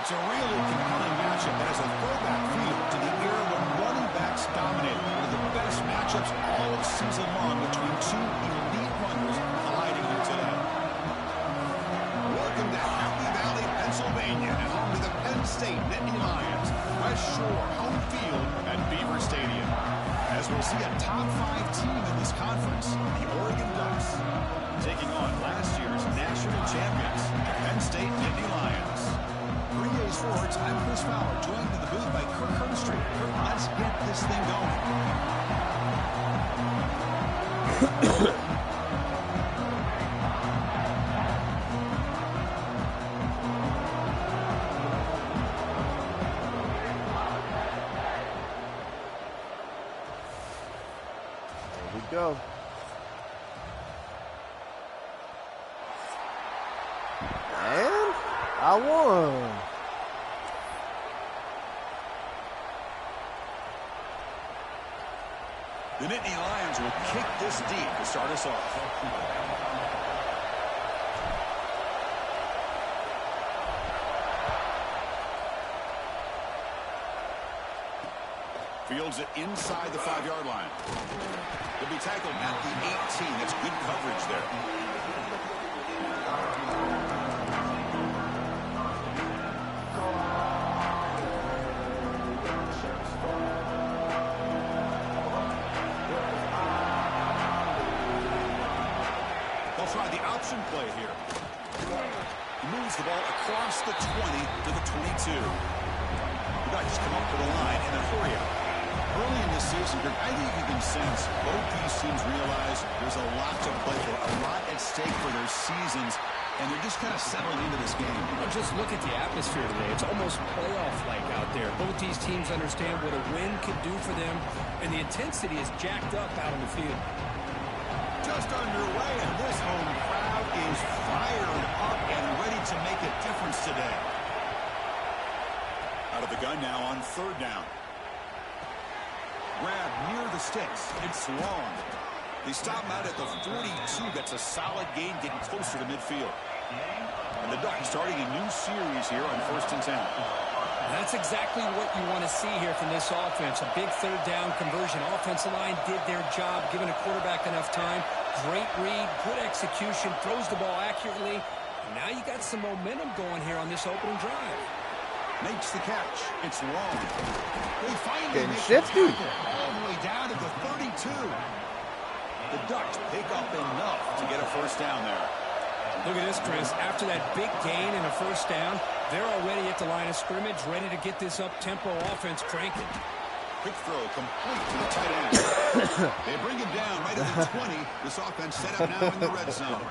It's a really compelling matchup that has a throwback feel to the era when running backs dominated. One of the best matchups all season long between two elite runners colliding here today. Welcome to Happy Valley, Pennsylvania, and home to the Penn State Nittany Lions. West Shore home field at Beaver Stadium. As we'll see a top 5 team in this conference, the Oregon Ducks, taking on last year's national champions, the Penn State Nittany Lions. 3 days forward, I'm Chris Fowler, joined in the booth by Kirk Herbstreit. Kirk, let's get this thing going. Here we go. And I won. The Nittany Lions will kick this deep to start us off. Fields it inside the 5-yard line. He'll be tackled at the 18. That's good coverage there. They'll try the option play here. He moves the ball across the 20 to the 22. The Ducks come up to the line in a hurry up. Early in this season, I think you can sense both these teams realize there's a lot to play for, a lot at stake for their seasons, and they're just kind of settling into this game. Well, just look at the atmosphere today. It's almost playoff-like out there. Both these teams understand what a win could do for them, and the intensity is jacked up out on the field. Just underway, and this home crowd is fired up and ready to make a difference today. Out of the gun now on 3rd down. Grab near the sticks. It's long. They stop him out at the 42. That's a solid gain, getting closer to midfield. And the Ducks starting a new series here on 1st and 10. That's exactly what you want to see here from this offense. A big 3rd down conversion. Offensive line did their job, giving a quarterback enough time. Great read, good execution, throws the ball accurately. And now you got some momentum going here on this opening drive. Makes the catch. It's long. They finally make shifty. the tackle all the way down to the 32. The Ducks pick up enough to get a 1st down there. Look at this, Chris. After that big gain and a 1st down, they're already at the line of scrimmage, ready to get this up-tempo offense cranking. Quick throw complete to the tight end. They bring him down right at the 20. This offense set up now in the red zone.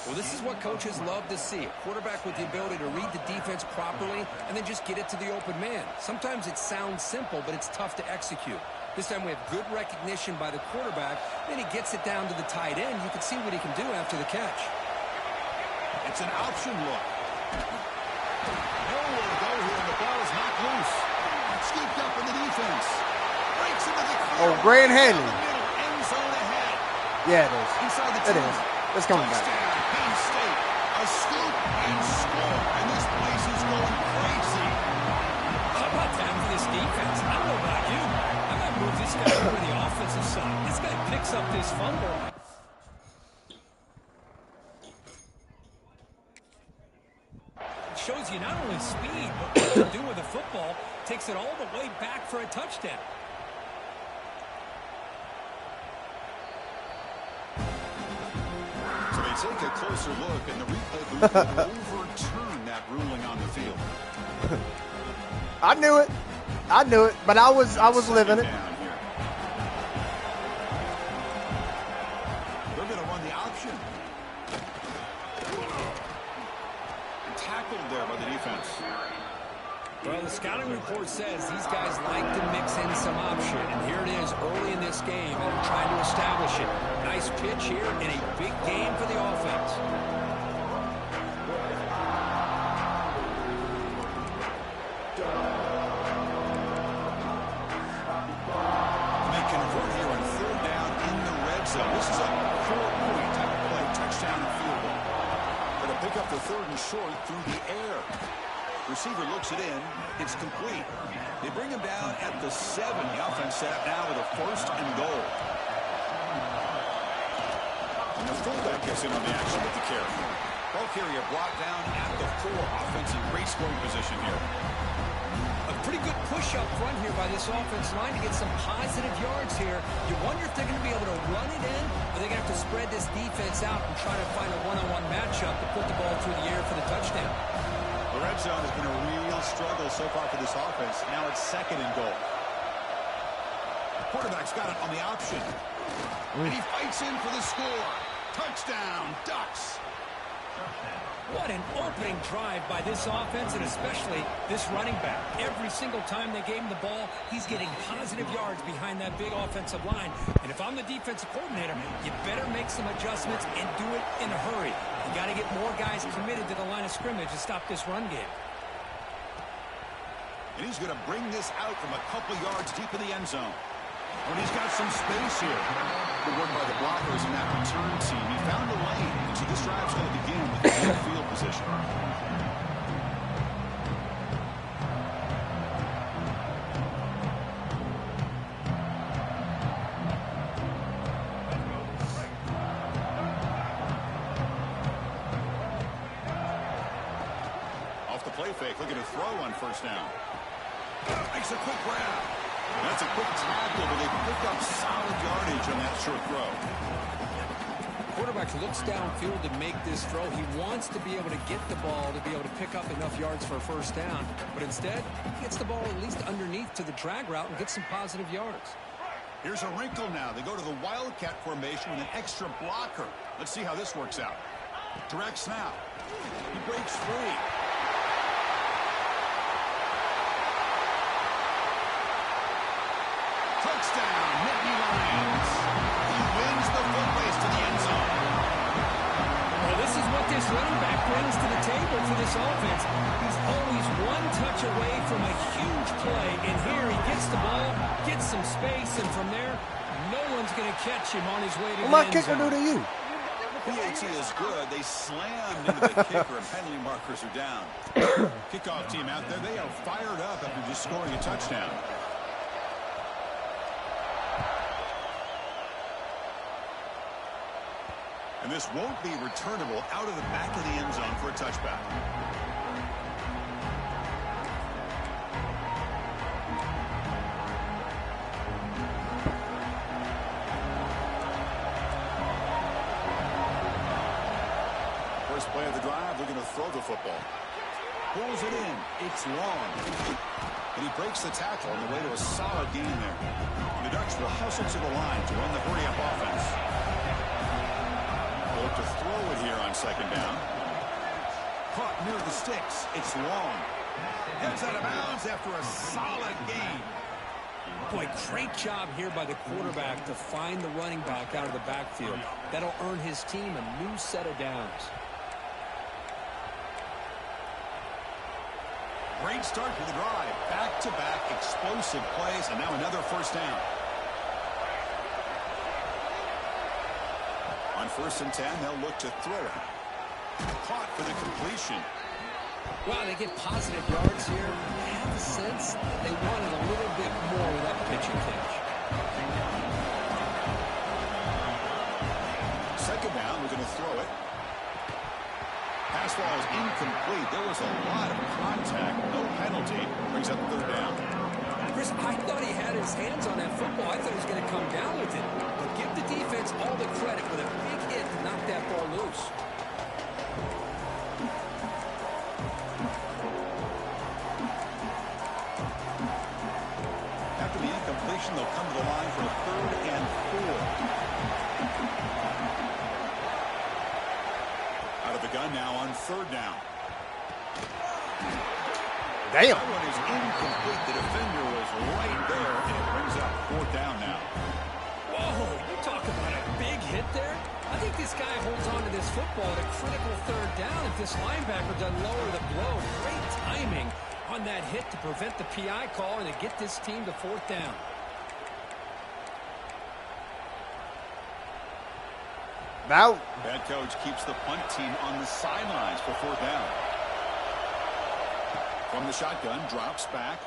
Well, this is what coaches love to see. A quarterback with the ability to read the defense properly and then just get it to the open man. Sometimes it sounds simple, but it's tough to execute. This time we have good recognition by the quarterback. Then he gets it down to the tight end. You can see what he can do after the catch. It's an option look. Nowhere to go here, and the ball is knocked loose. Scooped up in the defense. Breaks into the clear. Oh, grand handling. End zone ahead. Yeah, it is. Inside the It 10. is. It's coming back. Touchdown, Penn State. A scoop and score. And this place is going crazy. How about that for this defense? I don't know about you. I might move this guy over to the offensive side. This guy picks up this fumble. It shows you not only speed, but what to do with the football. Takes it all the way back for a touchdown. So they take a closer look, and the replay booth will overturn that ruling on the field. I knew it. I knew it, but I was living it. Down here. They're going to run the option. Tackled there by the defense. Well, the scouting report says these guys like to mix in some option, and here it is early in this game, and they're trying to establish it. Nice pitch here, and a big game for the offense. And they convert here on 3rd down in the red zone. This is a 4-point type of play, touchdown and field goal. Going to pick up the 3rd and short through the air. Receiver looks it in. It's complete. They bring him down at the 7. The offense set up now with a 1st and goal. And the fullback gets in on the action with the carry. Ball carrier brought down at the 4. Offense in great scoring position here. A pretty good push up front here by this offense line to get some positive yards here. You wonder if they're going to be able to run it in, or they're going to have to spread this defense out and try to find a one-on-one matchup to put the ball through the air for the touchdown. The red zone has been a real struggle so far for this offense. Now it's 2nd and goal. The quarterback's got it on the option. And he fights in for the score. Touchdown, Ducks. What an opening drive by this offense, and especially this running back. Every single time they gave him the ball, he's getting positive yards behind that big offensive line. And if I'm the defensive coordinator, you better make some adjustments and do it in a hurry. You got to get more guys committed to the line of scrimmage to stop this run game. And he's going to bring this out from a couple yards deep in the end zone. And he's got some space here. Good work by the blockers in that return team. He found a lane, and so this drive's going to begin with the good field position. Off the play fake, looking to throw on 1st down. Makes a quick grab. That's a quick tackle, but they picked up solid yardage on that short throw. Quarterback looks downfield to make this throw. He wants to be able to get the ball to be able to pick up enough yards for a 1st down. But instead, he gets the ball at least underneath to the drag route and gets some positive yards. Here's a wrinkle now. They go to the Wildcat formation with an extra blocker. Let's see how this works out. Direct snap. He breaks free. Touchdown, Nittany Lions. He wins the foot race to the end zone. Well, this is what this running back brings to the table for this offense. He's always one touch away from a huge play, and here he gets the ball, gets some space, and from there, no one's going to catch him on his way to the end zone. What my kicker do to you? PAT is good. They slammed into the kicker, and penalty markers are down. Kickoff team out there, they are fired up after just scoring a touchdown. And this won't be returnable out of the back of the end zone for a touchback. First play of the drive, they're going to throw the football. Pulls it in. It's long. And he breaks the tackle on the way to a solid gain there. And the Ducks will hustle to the line to run the hurry-up offense. Look to throw it here on 2nd down. Caught near the sticks. It's long. Heads out of bounds after a solid gain. Boy, great job here by the quarterback to find the running back out of the backfield. That'll earn his team a new set of downs. Great start to the drive. Back-to-back explosive plays, and now another 1st down. On 1st and 10, they'll look to throw it. Caught for the completion. Wow, they get positive yards here. I have the sense that they wanted a little bit more with that pitching catch. 2nd down, we're going to throw it. Pass ball is incomplete. There was a lot of contact. No penalty. Brings up 3rd down. Chris, I thought he had his hands on that football. I thought he was going to come down with it. But give the defense all the credit with a big hit to knock that ball loose. After the incompletion, they'll come to the line for a 3rd and 4. Out of the gun now on 3rd down. Damn. That one is incomplete. The defender was right there, and it brings up 4th down now. Whoa, you talk about a big hit there. I think this guy holds on to this football at a critical 3rd down if this linebacker doesn't lower the blow. Great timing on that hit to prevent the PI call and to get this team to 4th down. Now, Head coach keeps the punt team on the sidelines for 4th down. From the shotgun, drops back.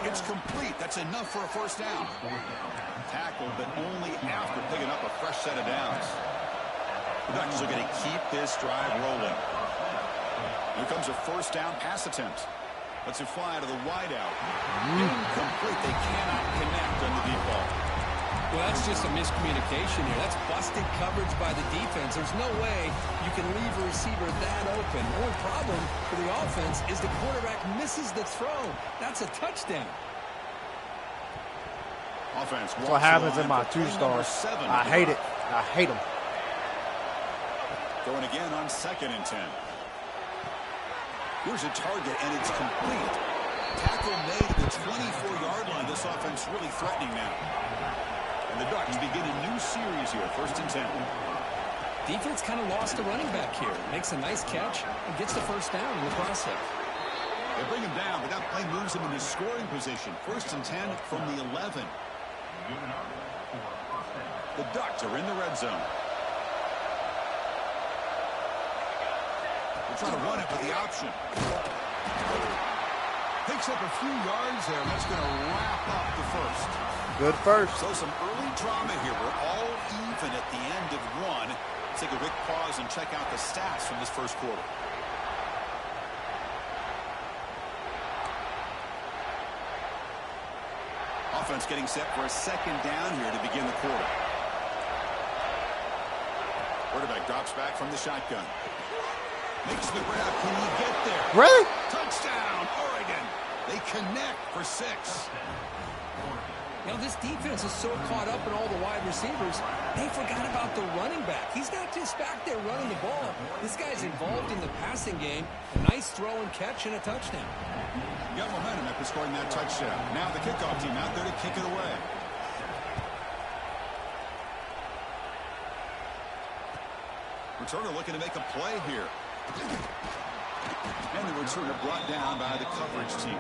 It's complete. That's enough for a first down. Tackled, but only after picking up a fresh set of downs. The Ducks are going to keep this drive rolling. Here comes a first down pass attempt. Let's it fly to the wideout. Incomplete. They cannot connect on the deep ball. Well, that's just a miscommunication here. That's busted coverage by the defense. There's no way you can leave a receiver that open. The only problem for the offense is the quarterback misses the throw. That's a touchdown. Offense. That's what happens in my 2-stars. I hate it. I hate them. Going again on 2nd and 10. Here's a target, and it's complete. Tackle made at the 24-yard line. This offense really threatening now. And the Ducks begin a new series here, 1st and 10. Defense kind of lost the running back here. Makes a nice catch and gets the first down in the process. They bring him down, but that play moves him into scoring position. 1st and 10 from the 11. The Ducks are in the red zone. They're trying to run it with the option. Picks up a few yards there. That's going to wrap up the first. Good first. So some early drama here. We're all even at the end of one. Let's take a quick pause and check out the stats from this first quarter. Offense getting set for a second down here to begin the quarter. Quarterback drops back from the shotgun. Makes the grab. Can he get there? Really? Touchdown, Oregon. They connect for 6. You know, this defense is so caught up in all the wide receivers, they forgot about the running back. He's not just back there running the ball. This guy's involved in the passing game. A nice throw and catch and a touchdown. Got momentum after scoring that touchdown. Now the kickoff team out there to kick it away. Returner looking to make a play here. And the returner brought down by the coverage team.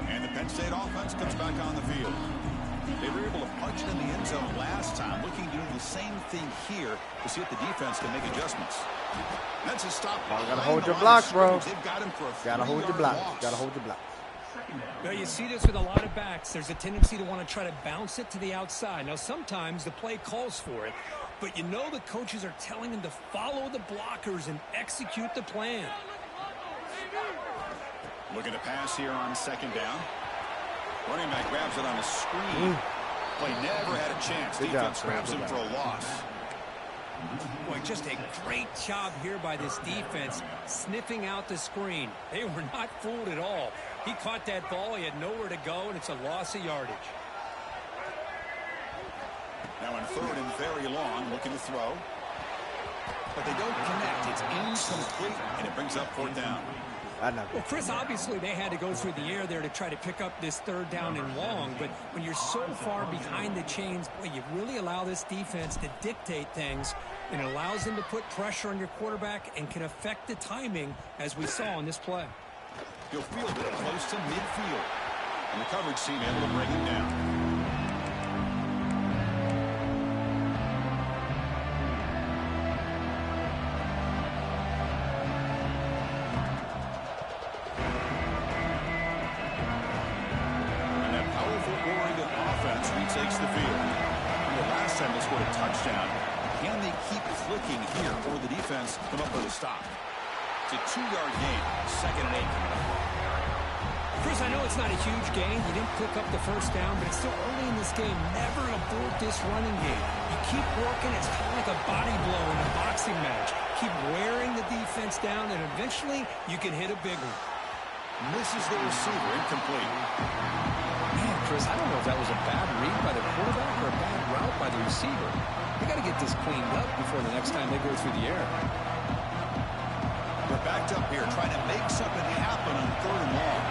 And the Penn State offense comes back on the field. They were able to punch it in the end zone last time, looking to do the same thing here to see if the defense can make adjustments. That's a stop. Gotta hold your blocks, bro. They've got him for a Gotta hold your blocks. Gotta hold your blocks. Well, you see this with a lot of backs. There's a tendency to want to try to bounce it to the outside. Now, sometimes the play calls for it, but you know the coaches are telling them to follow the blockers and execute the plan. Looking to pass here on second down. Running back grabs it on a screen. Play never had a chance. Defense grabs him for a loss. Boy, just a great job here by this defense, sniffing out the screen. They were not fooled at all. He caught that ball. He had nowhere to go, and it's a loss of yardage. Now in 3rd and very long, looking to throw. But they don't connect. It's incomplete, and it brings up 4th down. Well, Chris, obviously they had to go through the air there to try to pick up this 3rd down and long, but when you're so far behind the chains, boy, you really allow this defense to dictate things, and it allows them to put pressure on your quarterback and can affect the timing, as we saw on this play. He'll field it close to midfield, and the coverage team able to bring him down. Takes the field. The last time they scored a touchdown. Can they keep clicking here, or the defense come up with a stop? It's a 2-yard gain. 2nd and 8. Chris, I know it's not a huge gain. You didn't pick up the first down, but it's still early in this game. Never abort this running game. You keep working. It's kind of like a body blow in a boxing match. Keep wearing the defense down, and eventually you can hit a big one. Misses the receiver. Incomplete. Man, Chris, I don't know if that was a bad read by the quarterback or a bad route by the receiver. They got to get this cleaned up before the next time they go through the air. We're backed up here, trying to make something happen on 3rd and long.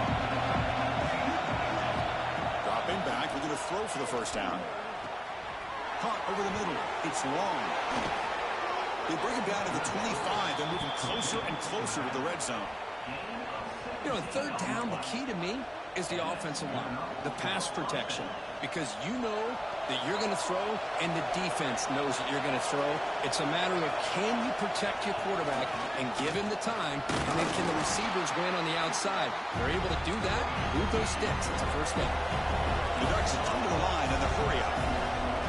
Dropping back, we're going to throw for the first down. Caught over the middle. It's long. They bring him down to the 25. They're moving closer and closer to the red zone. You know, third down, the key to me is the offensive line, the pass protection, because you know that you're going to throw and the defense knows that you're going to throw. It's a matter of can you protect your quarterback and give him the time, and then can the receivers win on the outside? They're able to do that, move those sticks. It's a first down. The Ducks under the line in the hurry up.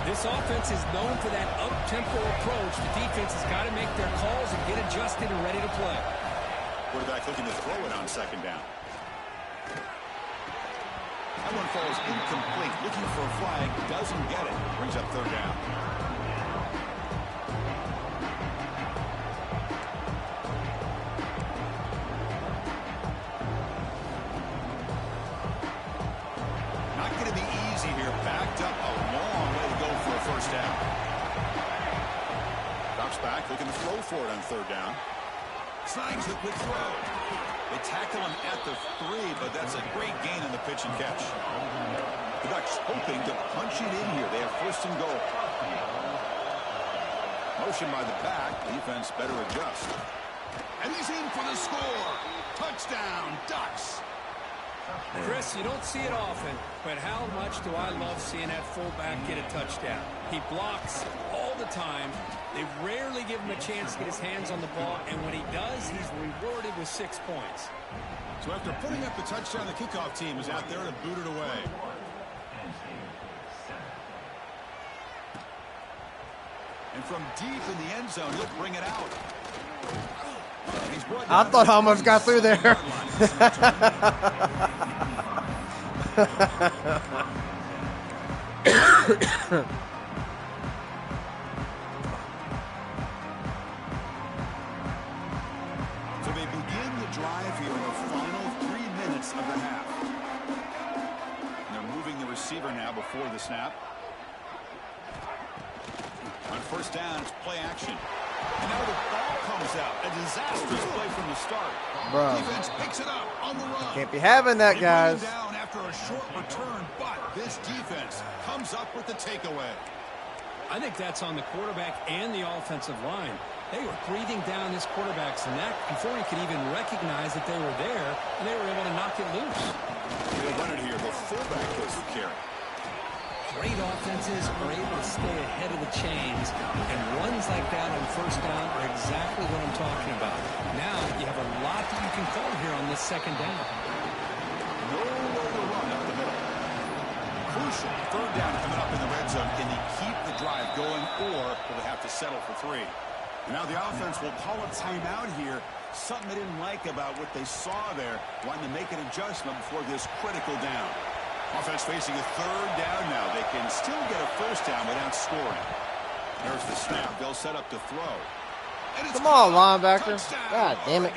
This offense is known for that up-tempo approach. The defense has got to make their calls and get adjusted and ready to play. Quarterback looking to throw it on second down. That one falls incomplete. Looking for a flag. Doesn't get it. Brings up third down. Not going to be easy here. Backed up a long way to go for a first down. Drops back. Looking to throw for it on third down. Snags the quick throw. They tackle him at the 3, but that's a great gain on the pitch and catch. The Ducks hoping to punch it in here. They have first and goal. Motion by the back. Defense better adjust. And he's in for the score. Touchdown, Ducks. Chris, you don't see it often, but how much do I love seeing that fullback get a touchdown? He blocks all the time. They rarely give him a chance to get his hands on the ball, and when he does, he's rewarded with 6 points. So after putting up the touchdown, the kickoff team is out there to boot it away. And from deep in the end zone, he'll bring it out. I thought I almost got through there. So they begin the drive here in the final 3 minutes of the half. And they're moving the receiver now before the snap. On first down, it's play action. And now the ball comes out. A disastrous play from the start. Bro. Defense picks it up on the run. Can't be having that, guys. They bring him down after a short return, but this defense comes up with the takeaway. I think that's on the quarterback and the offensive line. They were breathing down this quarterback's neck before he could even recognize that they were there, and they were able to knock it loose. They'll run it here. The fullback goes for carry. Great offenses are able to stay ahead of the chains, and runs like that on first down are exactly what I'm talking about. Now you have a lot that you can call here on this second down. Nowhere to run up the middle. Crucial third down coming up in the red zone. Can they keep the drive going, or will they have to settle for 3? And now the offense will call a timeout here. Something they didn't like about what they saw there. Wanting to make an adjustment before this critical down. Offense facing a third down now. They can still get a first down without scoring. There's the snap. They'll set up to throw. Come on, linebacker. God damn it.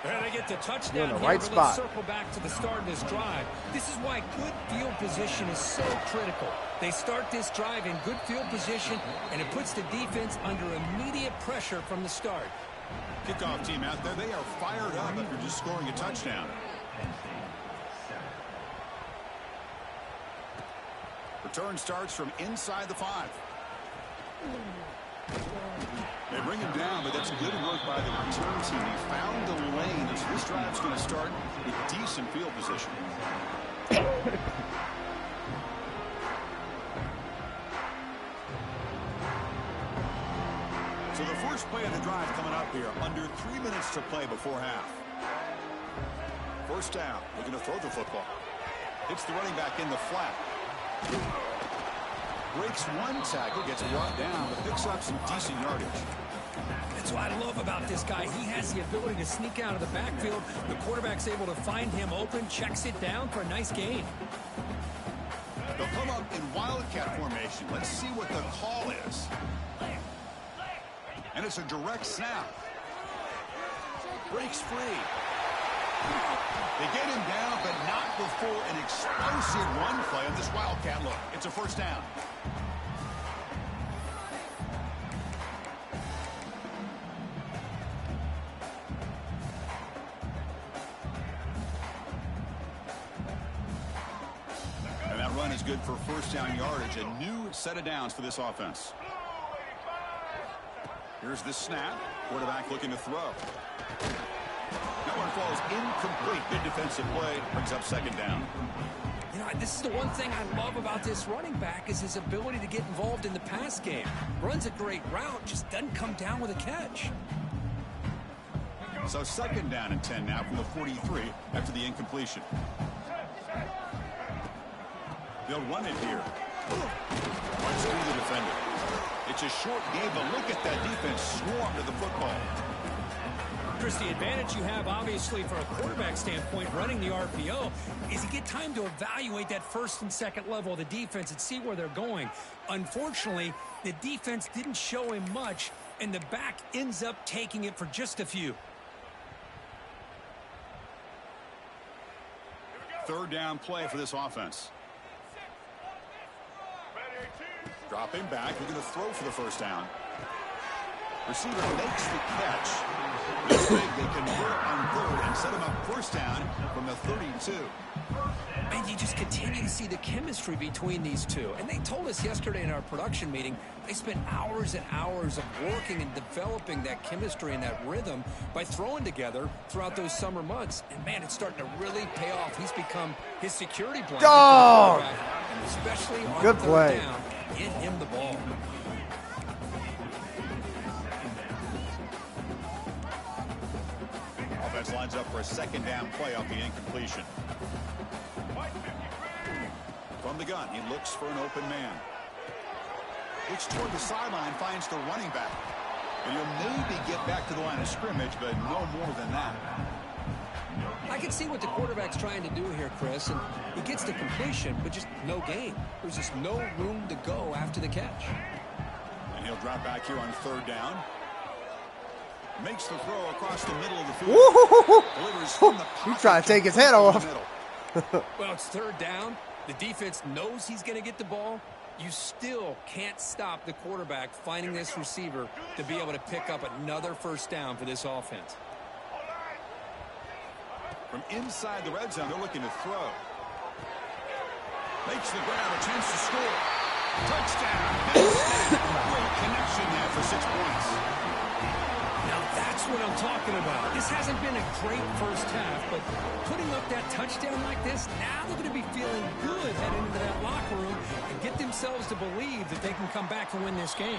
And they get the touchdown You're in the here, right but spot. let's circle back to the start of this drive. This is why good field position is so critical. They start this drive in good field position, and it puts the defense under immediate pressure from the start. Kickoff team out there. They are fired up after just scoring a touchdown. Return starts from inside the 5. They bring him down, but that's good work by the return team. He found the lane, and so this drive's going to start with decent field position. So the first play of the drive coming up here, under 3 minutes to play before half. First down, looking to throw the football. Hits the running back in the flat. Breaks one tackle, gets brought down, but picks up some decent yardage. That's what I love about this guy. He has the ability to sneak out of the backfield. The quarterback's able to find him open, checks it down for a nice gain. They'll come up in wildcat formation. Let's see what the call is. And it's a direct snap. Breaks free. They get him down, but not before an explosive run play on this wildcat look. It's a first down. And that run is good for first down yardage. A new set of downs for this offense. Here's the snap. Quarterback looking to throw. That one falls incomplete. Good defensive play. Brings up second down. You know, this is the one thing I love about this running back is his ability to get involved in the pass game. Runs a great route, just doesn't come down with a catch. So second down and 10 now from the 43 after the incompletion. They'll run it here. Runs through the defender. It's a short game, but look at that defense swarm to the football. Chris, the advantage you have, obviously, from a quarterback standpoint, running the RPO, is you get time to evaluate that first and second level of the defense and see where they're going. Unfortunately, the defense didn't show him much, and the back ends up taking it for just a few. Third down play for this offense. Dropping back, looking to throw for the first down. Receiver makes the catch. It's big. They convert on third and set him up first down from the 32. And you just continue to see the chemistry between these two. And they told us yesterday in our production meeting, they spent hours and hours of working and developing that chemistry and that rhythm by throwing together throughout those summer months. And, man, it's starting to really pay off. He's become his security blanket. Oh! And especially on Good third play. down, get him the ball. Offense lines up for a second down play off the incompletion. From the gun, he looks for an open man. Looks toward the sideline, finds the running back. And he'll maybe get back to the line of scrimmage, but no more than that. I can see what the quarterback's trying to do here, Chris, and he gets the completion, but just no gain. There's just no room to go after the catch. And he'll drop back here on third down. Makes the throw across the middle of the field. Delivers from the pocket. He's trying to take his head off. Well, it's third down. The defense knows he's going to get the ball. You still can't stop the quarterback finding this receiver to be able to pick up another first down for this offense. From inside the red zone, they're looking to throw. Makes the grab, a chance to score. Touchdown. Great connection there for 6 points. Now that's what I'm talking about. This hasn't been a great first half, but putting up that touchdown like this, now they're going to be feeling good heading into that locker room and get themselves to believe that they can come back and win this game.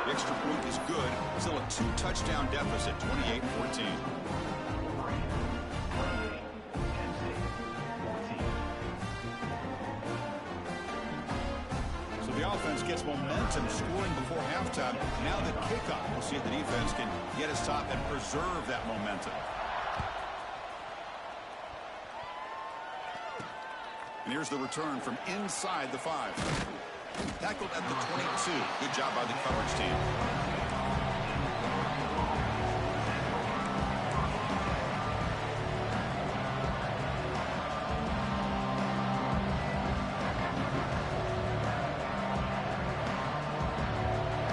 The extra point is good. Still a 2-touchdown deficit, 28-14. The offense gets momentum scoring before halftime. Now the kickoff. We'll see if the defense can get us top and preserve that momentum. And here's the return from inside the 5. Tackled at the 22. Good job by the coverage team.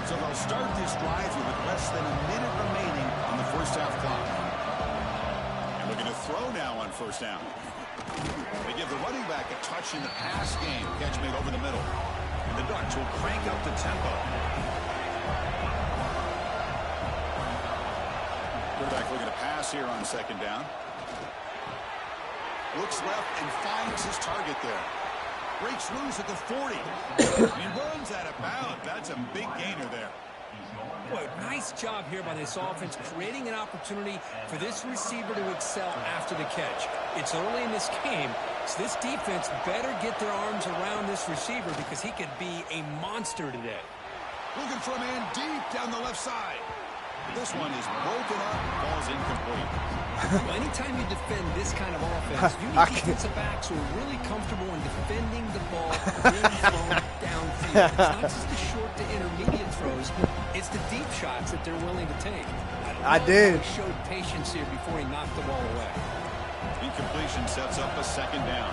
So they'll start this drive here with less than a minute remaining on the first half clock. And looking to throw now on first down. They give the running back a touch in the pass game. Catch made over the middle. And the Ducks will crank up the tempo. Quarterback looking to pass here on second down. Looks left and finds his target there. Breaks loose at the 40. And he runs out of bounds. That's a big gainer there. Boy, nice job here by this offense, creating an opportunity for this receiver to excel after the catch. It's early in this game, so this defense better get their arms around this receiver because he could be a monster today. Looking for a man deep down the left side. This one is broken up, falls incomplete. Well, anytime you defend this kind of offense, you need defensive backs who are really comfortable in defending the ball being thrown downfield. It's not just the short to intermediate throws, it's the deep shots that they're willing to take. I did. He showed patience here before he knocked the ball away. Incompletion sets up a second down.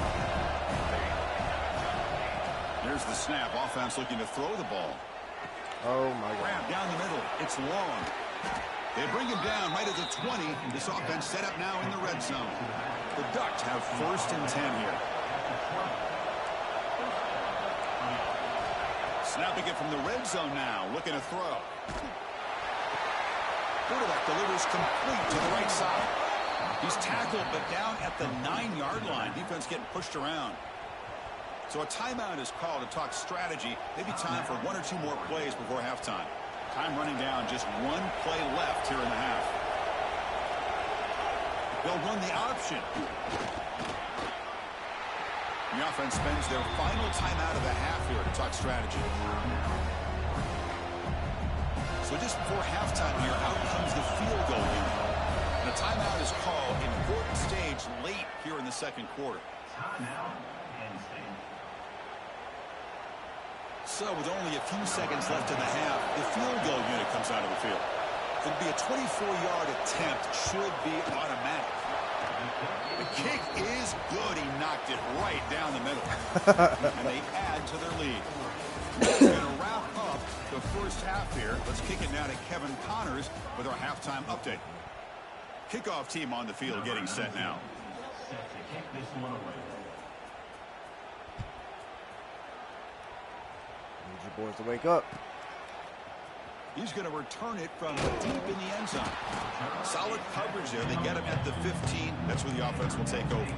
There's the snap. Offense looking to throw the ball. Oh, my God. Grab down the middle. It's long. They bring him down right at the 20. This offense set up now in the red zone. The Ducks have first and 10 here. Snapping it from the red zone now. Looking to throw. quarterback delivers complete to the right side. He's tackled, but down at the 9-yard line. Defense getting pushed around. So a timeout is called to talk strategy. Maybe time for 1 or 2 more plays before halftime. Time running down. Just 1 play left here in the half. They'll run the option. The offense spends their final timeout of the half here to talk strategy. So just before halftime here, out comes the field goal unit. And a timeout is called. Important stage late here in the second quarter. So with only a few seconds left in the half, the field goal unit comes out of the field. It'll be a 24-yard attempt. Should be automatic. The kick is good. He knocked it right down the middle. And they add to their lead. We're going to wrap up the first half here. Let's kick it now to Kevin Connors with our halftime update. Kickoff team on the field getting set now. Need your boys to wake up. He's going to return it from deep in the end zone. Solid coverage there. They get him at the 15. That's where the offense will take over.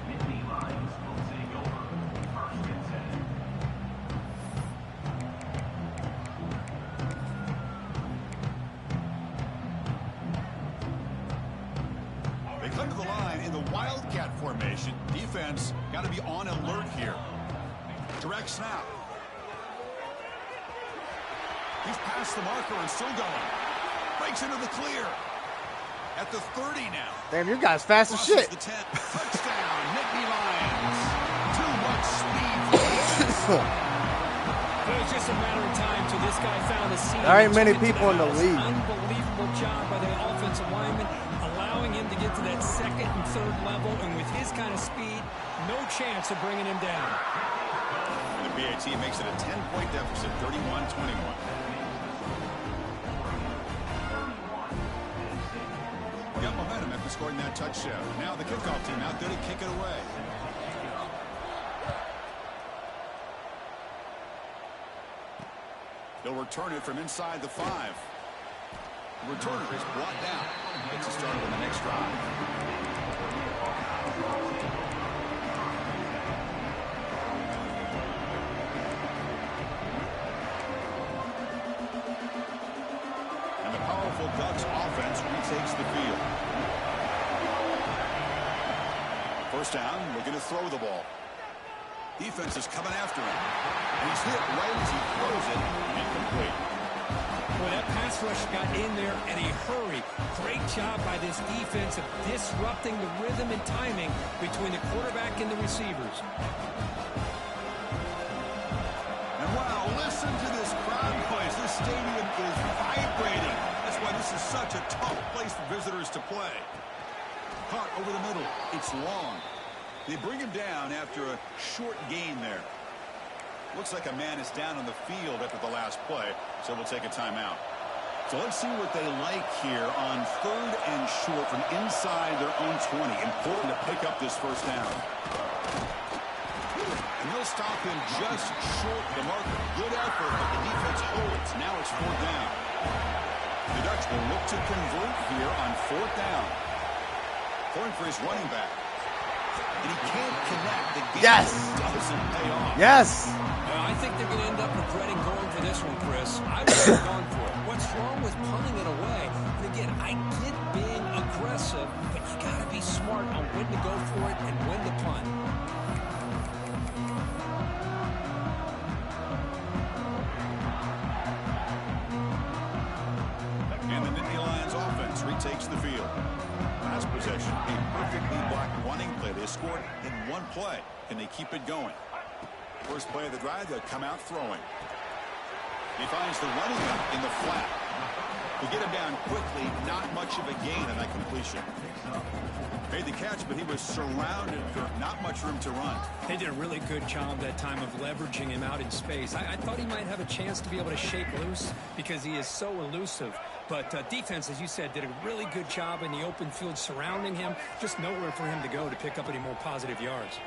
They come to the line in the Wildcat formation. Defense got to be on alert here. Direct snap. He's past the marker and still going. Breaks into the clear. At the 30 now. Damn, your guy's fast as shit. The 10. Touchdown, Nittany Lions. Too much speed for It was just a matter of time till this guy found a seam. There ain't many people in the league. Unbelievable job by the offensive lineman, allowing him to get to that second and third level, and with his kind of speed, no chance of bringing him down. And the BAT makes it a 10-point deficit, 31-21. Got momentum after scoring that touchdown. Now the kickoff team out there to kick it away. They'll return it from inside the 5. The returner is brought down. Gets a start on the next drive. And the powerful Ducks offense retakes the field. First down, looking to throw the ball. Defense is coming after him. And he's hit right as he throws it. Incomplete. Boy, that pass rush got in there in a hurry. Great job by this defense of disrupting the rhythm and timing between the quarterback and the receivers. And wow, listen to this crowd noise. This stadium is vibrating. That's why this is such a tough place for visitors to play. Caught over the middle. It's long. They bring him down after a short gain there. Looks like a man is down on the field after the last play, so we'll take a timeout. So let's see what they like here on 3rd and short from inside their own 20. Important to pick up this first down. And they'll stop him just short of the marker. Good effort, but the defense holds. Now it's 4th down. The Ducks will look to convert here on 4th down. Going for his running back. And he can't connect. The game doesn't pay off. Yes. I think they're going to end up regretting going for this one, Chris. I would have gone for it. What's wrong with punting it away? And again, I get being aggressive, but you got to be smart on when to go for it and when to punt. And the Nittany Lions offense retakes the field. Last possession, a perfectly blocked running play. They scored in one play. Can they keep it going? First play of the drive, they'll come out throwing. He finds the running back in the flat. To get him down quickly, not much of a gain on that completion. Made the catch, but he was surrounded. Not much room to run. They did a really good job that time of leveraging him out in space. I thought he might have a chance to be able to shake loose because he is so elusive. But defense, as you said, did a really good job in the open field surrounding him. Just nowhere for him to go to pick up any more positive yards.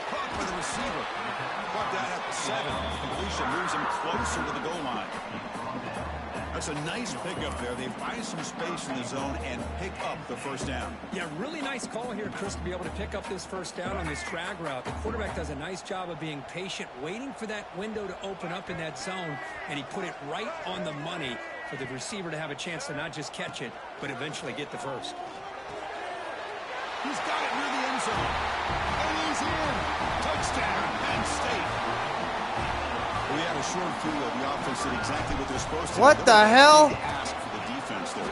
Caught by the receiver. Brought down at the 7. Completion moves him closer to the goal line. That's a nice pickup there. They find some space in the zone and pick up the first down. Yeah, really nice call here, Chris, to be able to pick up this first down on this drag route. The quarterback does a nice job of being patient, waiting for that window to open up in that zone, and he put it right on the money for the receiver to have a chance to not just catch it, but eventually get the first. He's got it near the end zone. And he's in. Touchdown, Penn State. We had a short field. The offense did exactly what they're supposed to. What the hell? Ask for the defense there.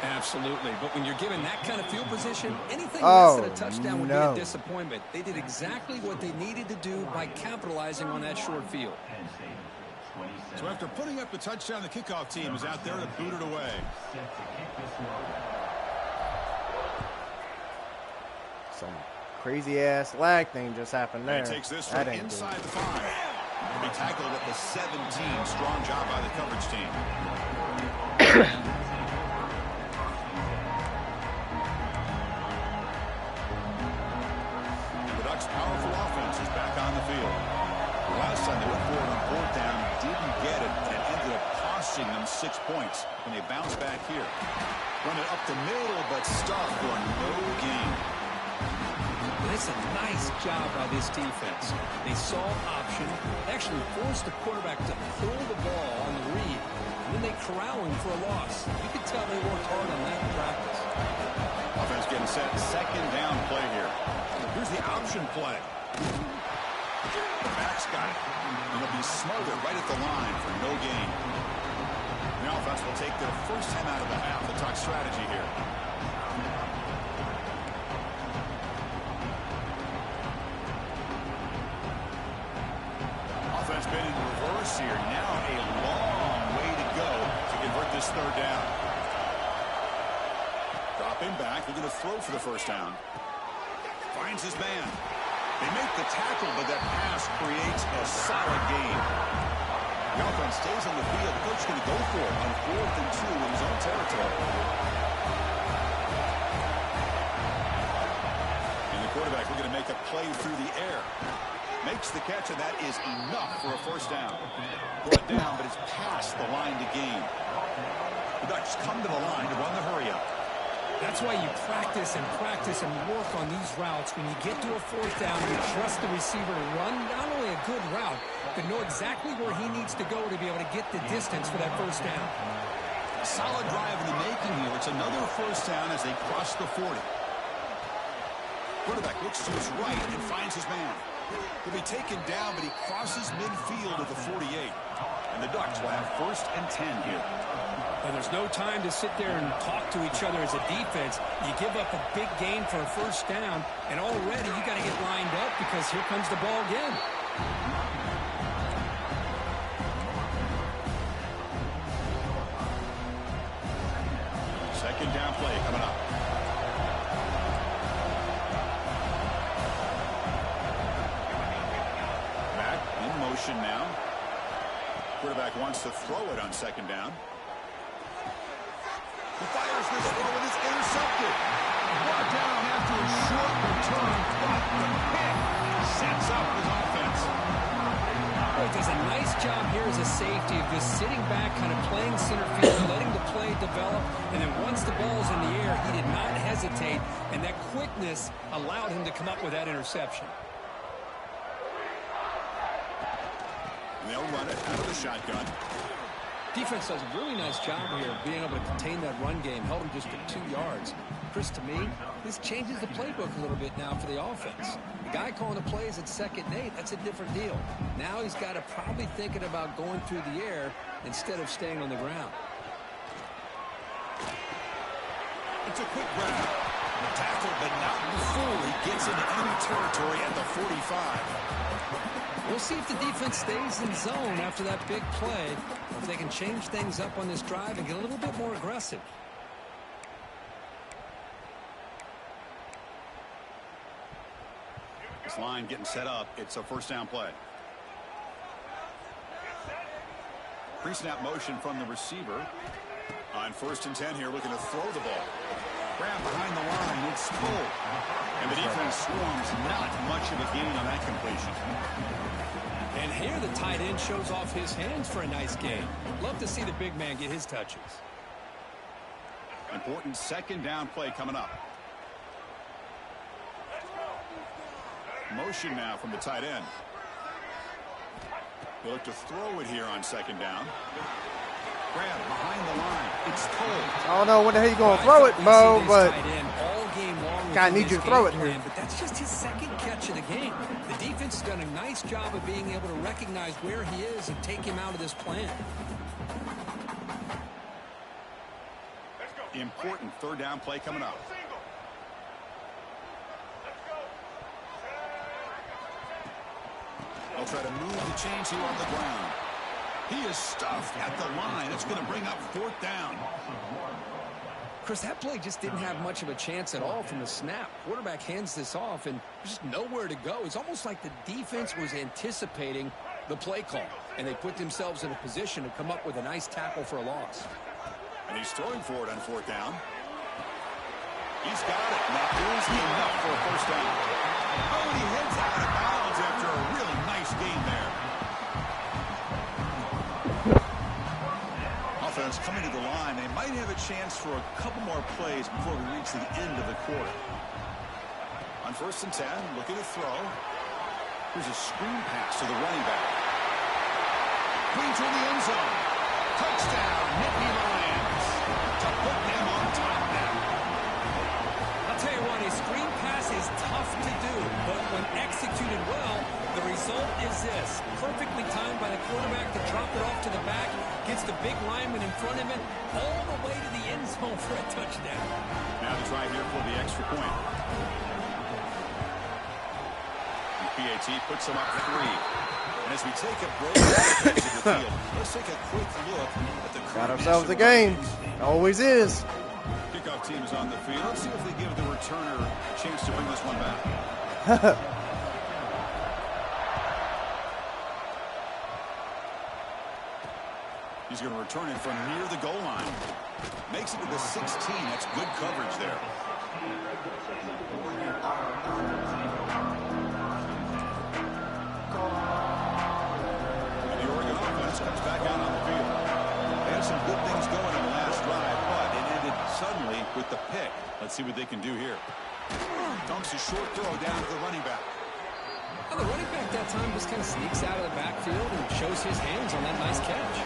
Absolutely. But when you're given that kind of field position, anything less than a touchdown would be a disappointment. They did exactly what they needed to do by capitalizing on that short field. So after putting up the touchdown, the kickoff team is out there to boot it away. Some crazy-ass lag thing just happened there. And he takes this from inside the 5. He'll be tackled at the 17. Strong job by the coverage team. And the Ducks' powerful offense is back on the field. The last time they went forward on 4th down, didn't get it, and it ended up costing them 6 points when they bounce back here. Run it up the middle, but stuck for no gain. It's a nice job by this defense. They saw option, actually forced the quarterback to pull the ball on the read, and then they corral him for a loss. You could tell they worked hard on that in practice. Offense getting set. 2nd down play here. Here's the option play. The back's got it. And it'll be smothered right at the line for no gain. The offense will take their first time out of the half. The Duck strategy here. Offense been in reverse here. Now a long way to go to convert this 3rd down. Dropping back. They're going to throw for the first down. Finds his man. They make the tackle, but that pass creates a solid gain. The offense stays on the field. The coach is going to go for it on 4th and 2 in his own territory. And the quarterback looking to make a play through the air. Makes the catch, and that is enough for a first down. Brought down, but it's past the line to gain. The Ducks come to the line to run the hurry-up. That's why you practice and work on these routes. When you get to a 4th down, you trust the receiver to run not only a good route, but know exactly where he needs to go to be able to get the distance for that first down. Solid drive in the making here. It's another first down as they cross the 40. Quarterback looks to his right and finds his man. He'll be taken down, but he crosses midfield at the 48. And the Ducks will have 1st and 10 here. And there's no time to sit there and talk to each other as a defense. You give up a big gain for a first down, and already you got to get lined up because here comes the ball again. Second down play coming up. Back in motion now. Quarterback wants to throw it on 2nd down. He fires this throw and it's intercepted. Brought down after a short return, but the pick sets up his offense. He does a nice job here as a safety of just sitting back, kind of playing center field, letting the play develop, and then once the ball's in the air, he did not hesitate, and that quickness allowed him to come up with that interception. And they'll run it out of the shotgun. Defense does a really nice job here of being able to contain that run game. Held him just at 2 yards. Chris, to me, this changes the playbook a little bit now for the offense. The guy calling the plays at 2nd and 8, that's a different deal. Now he's got to probably thinking about going through the air instead of staying on the ground. It's a quick grab. Tackled, but not before he gets into enemy territory at the 45. We'll see if the defense stays in zone after that big play, or if they can change things up on this drive and get a little bit more aggressive. This line getting set up. It's a first down play. Pre-snap motion from the receiver. On 1st and 10 here, looking to throw the ball. Grab behind the line. It's full. And the defense swarms. Not much of a gain on that completion. And here the tight end shows off his hands for a nice gain. Love to see the big man get his touches. Important second down play coming up. Motion now from the tight end. They'll look to throw it here on second down. Grab behind the line. It's Told. I don't know when the hell you going to throw it, Mo, but kind of need you to throw it here. But that's just his second catch of the game. The defense has done a nice job of being able to recognize where he is and take him out of this plan. Important third down play coming up. They'll try to move the chains here on the ground. He is stuffed at the line. It's going to bring up fourth down. Chris, that play just didn't have much of a chance at all from the snap. Quarterback hands this off, and there's just nowhere to go. It's almost like the defense was anticipating the play call, and they put themselves in a position to come up with a nice tackle for a loss. And he's throwing for it on fourth down. He's got it. And that is enough for a first down. Oh, and he heads out of bounds after a really nice gain there. Offense coming to the line. They might have a chance for a couple more plays before we reach the end of the quarter. On first and 10, looking to throw. Here's a screen pass to the running back. Clean toward the end zone. Touchdown, Nittany Lions. To put them on top now. I'll tell you what, a screen pass is tough to do, but when executed well, the result is this. Perfectly timed by the quarterback to drop it off to the back, gets the big lineman in front of it, all the way to the end zone for a touchdown. Now to try here for the extra point. And PAT puts them up 3. And as we take a break to the field, let's take a quick look at the Got ourselves a game. Always is. Kickoff team is on the field. Let's see if they give the returner a chance to bring this one back. He's going to return it from near the goal line. Makes it to the 16. That's good coverage there. And the Oregon offense comes back out on the field. They had some good things going in the last drive, but it ended suddenly with the pick. Let's see what they can do here. Dumps a short throw down to the running back. Well, the running back that time just kind of sneaks out of the backfield and shows his hands on that nice catch.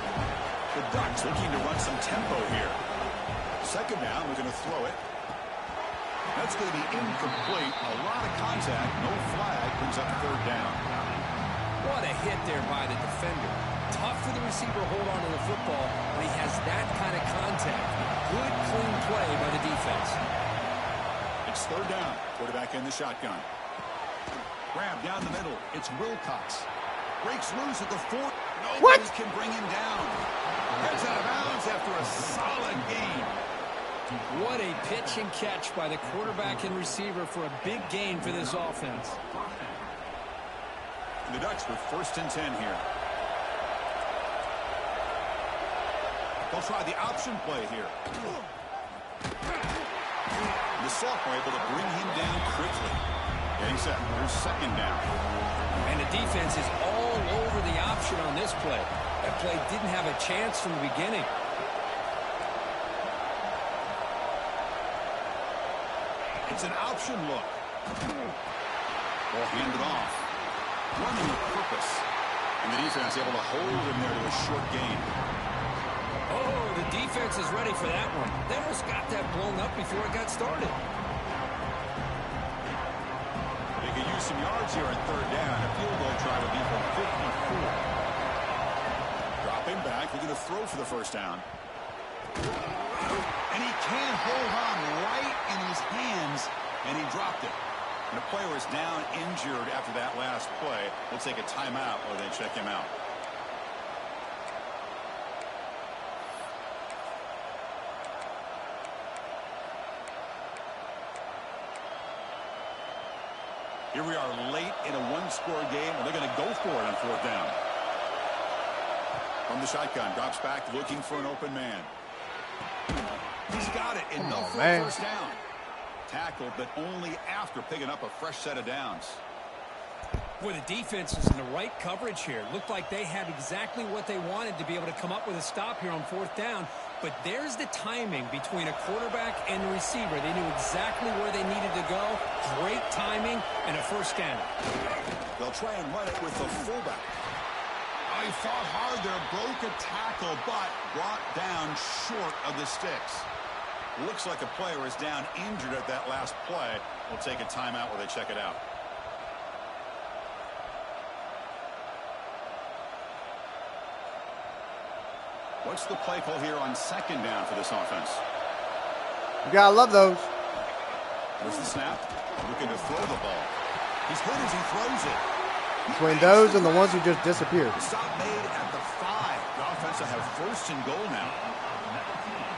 The Ducks looking to run some tempo here. Second down, we're going to throw it. That's going to be incomplete. A lot of contact. No flag. Brings up third down. What a hit there by the defender. Tough for the receiver to hold on to the football when he has that kind of contact. Good, clean play by the defense. It's third down. Quarterback in the shotgun. Grab down the middle. It's Wilcox. Breaks loose at the 4. Nobody can bring him down. Heads out of bounds after a solid gain. What a pitch and catch by the quarterback and receiver for a big gain for this offense. And the Ducks with first and 10 here. They'll try the option play here. The sophomore able to bring him down quickly. Getting set. Here's second down. And the defense is all over the option on this play. That play didn't have a chance from the beginning. It's an option look. Ball handed off. Running with purpose. And the defense able to hold him there to a short gain. Oh, the defense is ready for that one. They almost got that blown up before it got started. They could use some yards here on third down. A field goal try to be from 54. Dropping back, looking to throw for the first down. And he can't hold on right in his hands, and he dropped it. And the player is down injured after that last play. We'll take a timeout while they check him out. Here we are late in a one-score game, and they're going to go for it on fourth down. From the shotgun, drops back, looking for an open man. He's got it, enough for a first down. Tackled, but only after picking up a fresh set of downs. Boy, the defense is in the right coverage here. Looked like they had exactly what they wanted to be able to come up with a stop here on 4th down. But there's the timing between a quarterback and the receiver. They knew exactly where they needed to go. Great timing and a 1st down. They'll try and run it with the fullback. Oh, he fought hard there, broke a tackle, but brought down short of the sticks. Looks like a player is down injured at that last play. We'll take a timeout while they check it out. What's the play call here on 2nd down for this offense? You gotta love those. There's the snap. Looking to throw the ball. He's hurt as he throws it. Between those and the ones who just disappeared. Stop made at the 5. The offense will have 1st and goal now.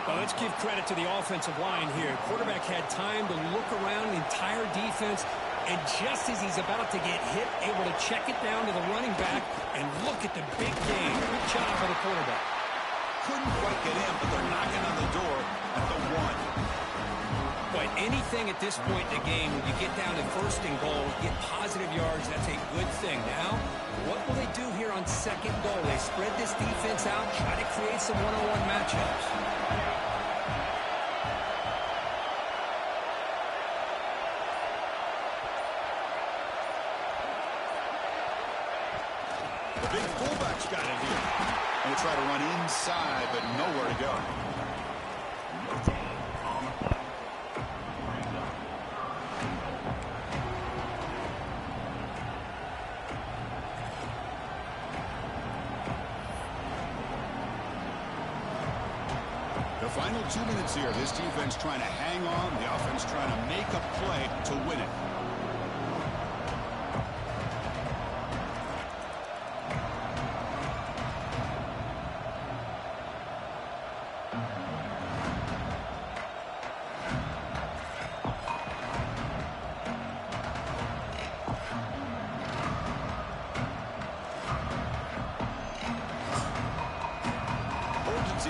Well, let's give credit to the offensive line here. Quarterback had time to look around the entire defense, and just as he's about to get hit, able to check it down to the running back, and look at the big game. Good job for the quarterback. Couldn't quite get in, but they're knocking on the door at the 1. But anything at this point in the game, when you get down to 1st and goal, get positive yards, that's a good thing. Now, what will they do here on 2nd goal? They spread this defense out, try to create some one-on-one matchups. The big fullback's got it here. And we'll try to run inside, but nowhere to go. The final 2 minutes here. This defense trying to hang on. The offense trying to make a play to win it.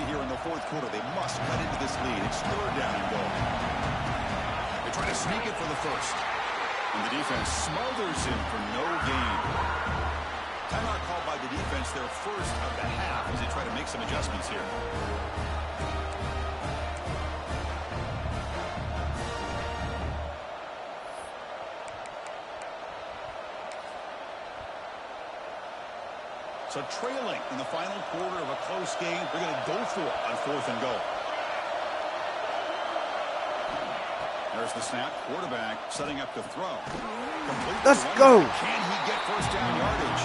Here in the 4th quarter, they must cut into this lead. It's 3rd down and goal. They try to sneak it for the 1st. And the defense smothers him for no gain. Timeout called by the defense, their 1st of the half, as they try to make some adjustments here. So trailing in the final quarter of a close game, they're going to go for it on 4th and goal. There's the snap. Quarterback setting up to throw. Let's go. Can he get 1st down yardage?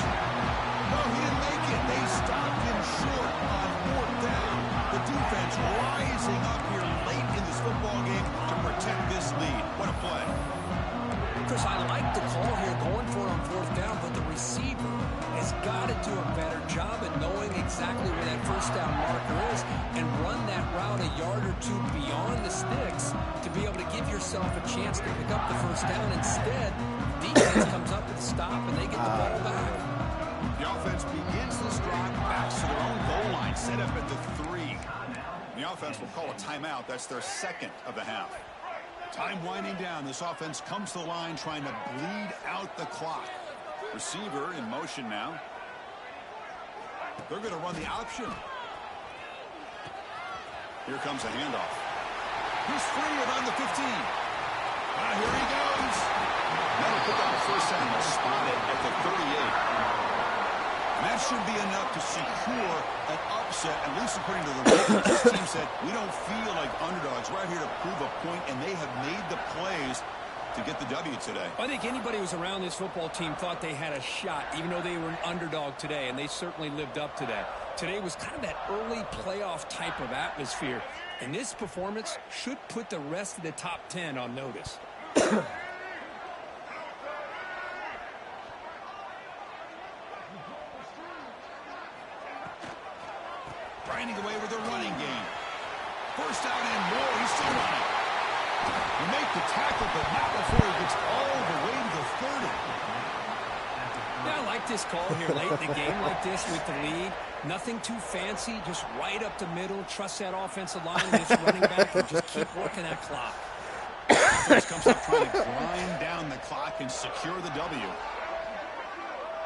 No, he didn't make it. They stopped him short on 4th down. The defense rising up here late in this football game to protect this lead. What a play. Chris, I like the call here going for it on 4th down, but the receiver has got to do a better job of knowing exactly where that 1st down marker is and run that route a yard or 2 beyond the sticks to be able to give yourself a chance to pick up the 1st down. Instead, defense comes up with a stop and they get the ball back. The offense begins this drive, backs to their own goal line, set up at the 3. The offense will call a timeout. That's their 2nd of the half. Time winding down. This offense comes to the line trying to bleed out the clock. Receiver in motion now. They're going to run the option. Here comes a handoff. He's free around the 15. Here he goes. That'll pick up the 1st down. They'll spot it at the 38. And that should be enough to secure an upset, at least according to the Ravens. This team said, we don't feel like underdogs. We're out here to prove a point, and they have made the plays to get the W today. I think anybody who's around this football team thought they had a shot, even though they were an underdog today, and they certainly lived up to that. Today was kind of that early playoff type of atmosphere, and this performance should put the rest of the top 10 on notice. Grinding away with a running game. 1st down and more. He's still running. He make the tackle, but not before he gets all the way to the 30. Yeah, I like this call here late in the game like this with the lead. Nothing too fancy, just right up the middle. Trust that offensive line and this running back and just keep working that clock. First comes up trying to grind down the clock and secure the W.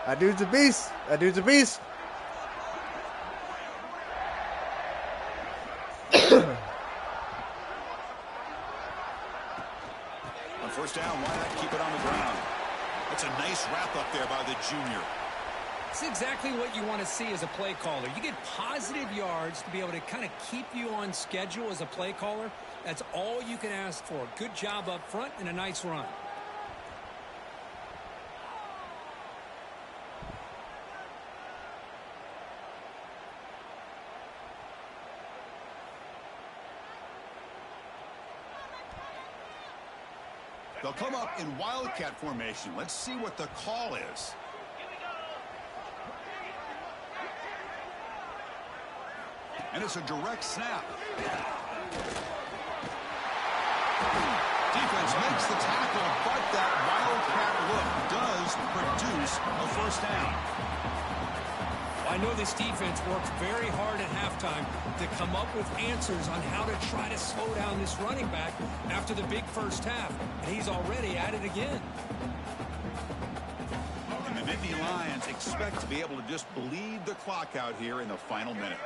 That dude's a beast. That dude's a beast. On first down, why not keep it on the ground? That's a nice wrap up there by the junior. It's exactly what you want to see as a play caller. You get positive yards to be able to kind of keep you on schedule as a play caller. That's all you can ask for. Good job up front and a nice run. They'll come up in wildcat formation. Let's see what the call is. And it's a direct snap. Defense makes the tackle, but that wildcat look does produce a first down. I know this defense works very hard at halftime to come up with answers on how to try to slow down this running back after the big first half. And he's already at it again. And the Nittany Lions expect to be able to just bleed the clock out here in the final minute.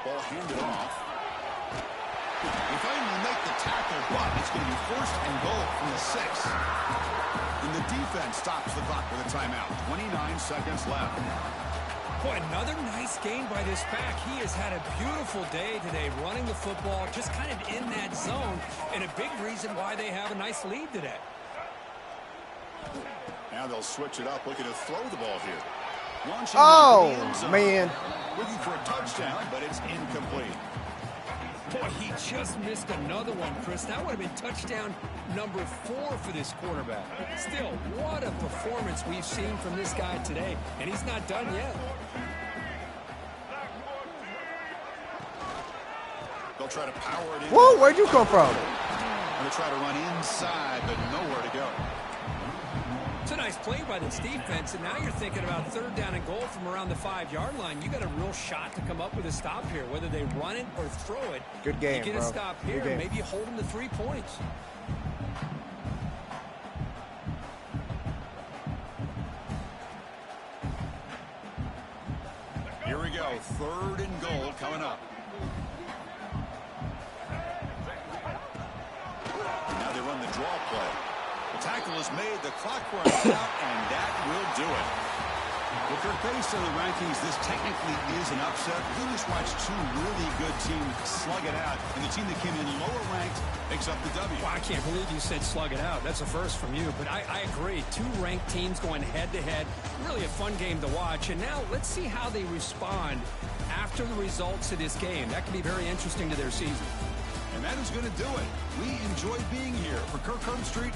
Ball handed off. If they will make the tackle, but it's going to be first and goal from the 6. And the defense stops the clock with a timeout. 29 seconds left. Boy, another nice game by this back. He has had a beautiful day today running the football, just kind of in that zone, and a big reason why they have a nice lead today. Now they'll switch it up, looking to throw the ball here. Launching man. Looking for a touchdown, but it's incomplete. Boy, he just missed another one, Chris. That would have been touchdown number 4 for this quarterback. Still, what a performance we've seen from this guy today, and he's not done yet. They'll try to power it in. Whoa, where'd you come from? They'll try to run inside, but nowhere to go. It's a nice play by this defense, and now you're thinking about third down and goal from around the 5-yard line. You got a real shot to come up with a stop here, whether they run it or throw it. Good game, you get bro. a stop here, maybe you hold them to 3 points. Here we go, third and goal coming up. Now they run the draw play. The tackle is made, the clock runs out, and that will do it. Well, Kirk, based on the rankings, this technically is an upset. We just watched 2 really good teams slug it out, and the team that came in lower ranked picks up the W. Well, I can't believe you said slug it out. That's a first from you, but I agree. 2 ranked teams going head-to-head. Really a fun game to watch, and now let's see how they respond after the results of this game. That could be very interesting to their season. And that is going to do it. We enjoyed being here. For Kirk Herbstreit,